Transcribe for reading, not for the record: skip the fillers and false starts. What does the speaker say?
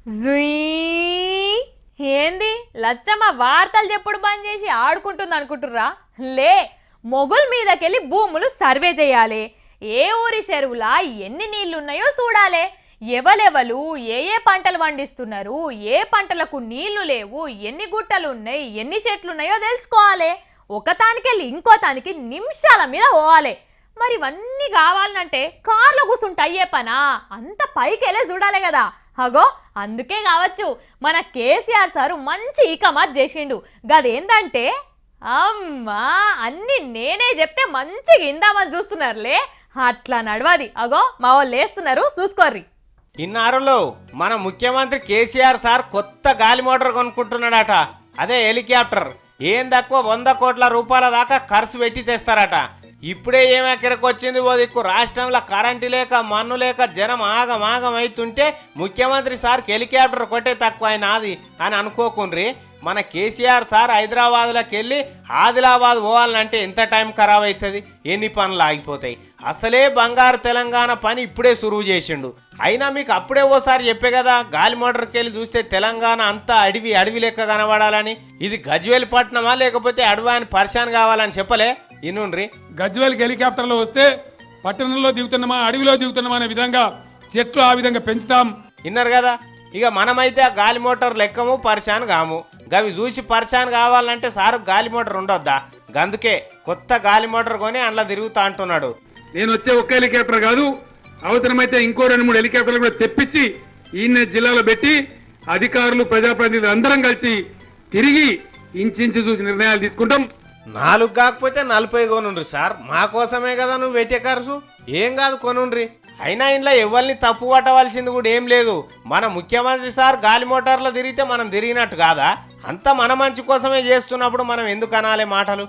జుయ్ ఏంది లచ్చమ్మ వార్తలు చెప్పుడు బంద్ చేసి ఆడుకుంటుంది అనుకుంటుర్రా? లే, మొగుల్ మీదకెళ్ళి భూములు సర్వే చేయాలి. ఏ ఊరి చెరువులా ఎన్ని నీళ్లున్నాయో చూడాలి. ఎవలెవలు ఏ ఏ పంటలు పండిస్తున్నారు, ఏ పంటలకు నీళ్లు లేవు, ఎన్ని గుట్టలు ఉన్నాయి, ఎన్ని చెట్లున్నాయో తెలుసుకోవాలి. ఒకతానికెళ్ళి ఇంకో తానికి నిమిషాల మీద పోవాలి. మరి ఇవన్నీ కావాలంటే కార్లో కూర్చుంటే అయ్యే పనా? అంత పైకెళ్ళే చూడాలి కదా. అగో అందుకే కావచ్చు మన కేసీఆర్ సారు మంచి ఈకమాత్ చేసిండు. గదేందంటే అమ్మా అన్ని నేనే చెప్తే మంచిగా ఇందామని చూస్తున్నారులే. అట్లా నడవది. అగో మా వాళ్ళు లేస్తున్నారు, చూసుకోర్రి. ఇన్నారులో మన ముఖ్యమంత్రి కేసీఆర్ సార్ కొత్త గాలి మోటార్ కొనుక్కుంటున్నాడట. అదే హెలికాప్టర్. ఏం తక్కువ 100 కోట్ల రూపాయల దాకా ఖర్చు పెట్టి తెస్తారట. ఇప్పుడే ఏమెక్కడికి వచ్చింది ఓ దిక్కు రాష్ట్రంలో కరెంటు లేక మన్ను లేక జనం ఆగం అవుతుంటే ముఖ్యమంత్రి సార్ హెలికాప్టర్ కొట్టే తక్కువ అయినది అని అనుకోకుండ్రి. మన కేసీఆర్ సార్ హైదరాబాద్లోకి వెళ్ళి ఆదిలాబాద్ పోవాలంటే ఎంత టైం ఖరాబ్ అవుతుంది, ఎన్ని పనులు ఆగిపోతాయి. అసలే బంగారు తెలంగాణ పని ఇప్పుడే సురువు చేసిండు. అయినా మీకు అప్పుడే ఓసారి చెప్పే కదా, గాలి మోటార్కి వెళ్ళి చూస్తే తెలంగాణ అంతా అడవి లెక్క కనబడాలని. ఇది గజ్వేల్ పట్టణమా లేకపోతే అడవి అని పరిశాన్ కావాలని చెప్పలే. ఇనుండ్రి, గజ్వేల్కి హెలికాప్టర్లో వస్తే పట్టణంలో దిగుతున్నామా అడవిలో దిగుతున్నామా అనే విధంగా చెట్లు ఆ విధంగా పెంచుతాం. విన్నారు కదా. ఇక మనమైతే ఆ గాలి మోటార్ లెక్కము పరిశాన్ కాము. గవి చూసి పరిశాన్ కావాలంటే సారు గాలి మోటార్ ఉండొద్దా? గందుకే కొత్త గాలి మోటార్ కొని అందులో తిరుగుతా అంటున్నాడు. నేను వచ్చే ఒక్క హెలికాప్టర్ కాదు, అవసరమైతే ఇంకో 2-3 హెలికాప్టర్లు కూడా తెప్పించి ఈయన జిల్లాలో పెట్టి అధికారులు ప్రజాప్రతినిధులు అందరం కలిసి తిరిగి ఇంచించి చూసి నిర్ణయాలు తీసుకుంటాం. 4 కాకపోతే 40 కొనుండ్రి సార్. మా కోసమే కదా నువ్వు పెట్టే ఖర్చు. ఏం కాదు కొనుండ్రి. అయినా ఇంట్లో ఎవరిని తప్పు పట్టవలసింది కూడా ఏం లేదు. మన ముఖ్యమంత్రి సార్ గాలి మోటార్లో తిరిగితే మనం తిరిగినట్టు కాదా? అంతా మన మంచి కోసమే చేస్తున్నప్పుడు మనం ఎందుకు అనాలే మాటలు?